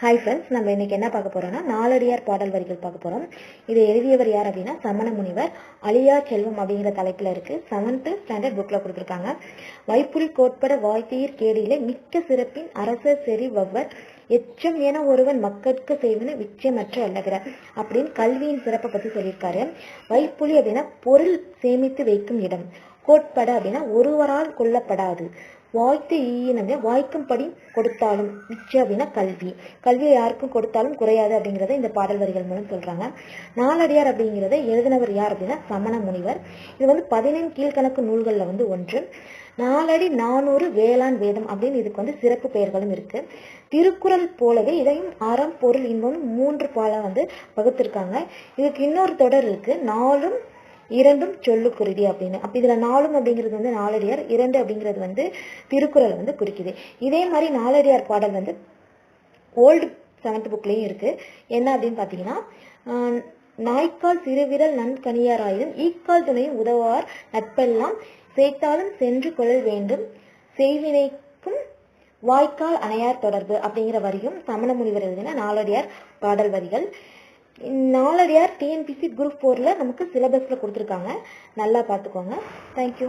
Hi friends, நம்ம இன்னைக்கு என்ன பார்க்க போறோம்னா நாலடியார் பாடல் வரிகள் பார்க்க போறோம். இதை எழுதியவர் யார் அப்படின்னா சமண முனிவர். அழியா செல்வம் அப்படிங்கிற தலைப்புல இருக்கு. 7th ஸ்டாண்டர்ட் புக்ல கொடுத்துருக்காங்க. வைப்புலி கோட்பட வாய்த்தீர் கேடியில மிக்க சிறப்பின் அரசர் செறி வவ்வர் எச்சம் என ஒருவன் மக்களுக்கு செய்வன விச்சயமற்ற அல்லகிற அப்படின்னு கல்வியின் சிறப்பை பத்தி சொல்லியிருக்காரு. வைப்புலி அப்படின்னா பொருள் சேமித்து வைக்கும் இடம். கோட்பட அப்படின்னா ஒருவரால் கொல்லப்படாது. வாய்த்து ஈயினங்க வாய்க்கும்படி கொடுத்தாலும் மிச்சம் அப்படின்னா கல்வியை யாருக்கும் கொடுத்தாலும் குறையாது அப்படிங்கறத இந்த பாடல் வரிகள் மூலம் சொல்றாங்க. நாலடியார் அப்படிங்கறத எழுதினவர் யார் அப்படின்னா சமண முனிவர். இது 14 கீழ்கணக்கு நூல்கள்ல ஒன்று. 4 அடி 400 வேளாண் வேதம் அப்படின்னு இதுக்கு சிறப்பு பெயர்களும் இருக்கு. திருக்குறள் போலவே இதையும் அறம் பொருள் இன்பம் 3 பாலா வகுத்திருக்காங்க. இதுக்கு இன்னொரு தொடர் இருக்கு. 4ம் 2ம் சொல்லுக்குருதி அப்படின்னு. அப்ப இதுல 4ம் அப்படிங்கிறது நாலடியார், 2 அப்படிங்கிறது திருக்குறள் குறிக்குது. இதே மாதிரி நாலடியார் பாடல் ஓல்டு 7th புக்லயும் இருக்கு. என்ன அப்படின்னு பாத்தீங்கன்னா, நாய்க்கால் சிறுவிரல் நன்கனியாராயினும் ஈக்கால் துணையும் உதவார் நட்பெல்லாம் சேர்த்தாலும் சென்று கொள்ளல் வேண்டும் செய்வினைக்கும் வாய்க்கால் அணையார் தொடர்பு அப்படிங்கிற வரியும் சமண முனிவர் எழுதின நாலடியார் பாடல் வரிகள். நாலடியார் டிஎன்பிசி குரூப் 4ல நமக்கு சிலபஸ்ல கொடுத்துருக்காங்க. நல்லா பார்த்துக்கோங்க. தேங்க்யூ.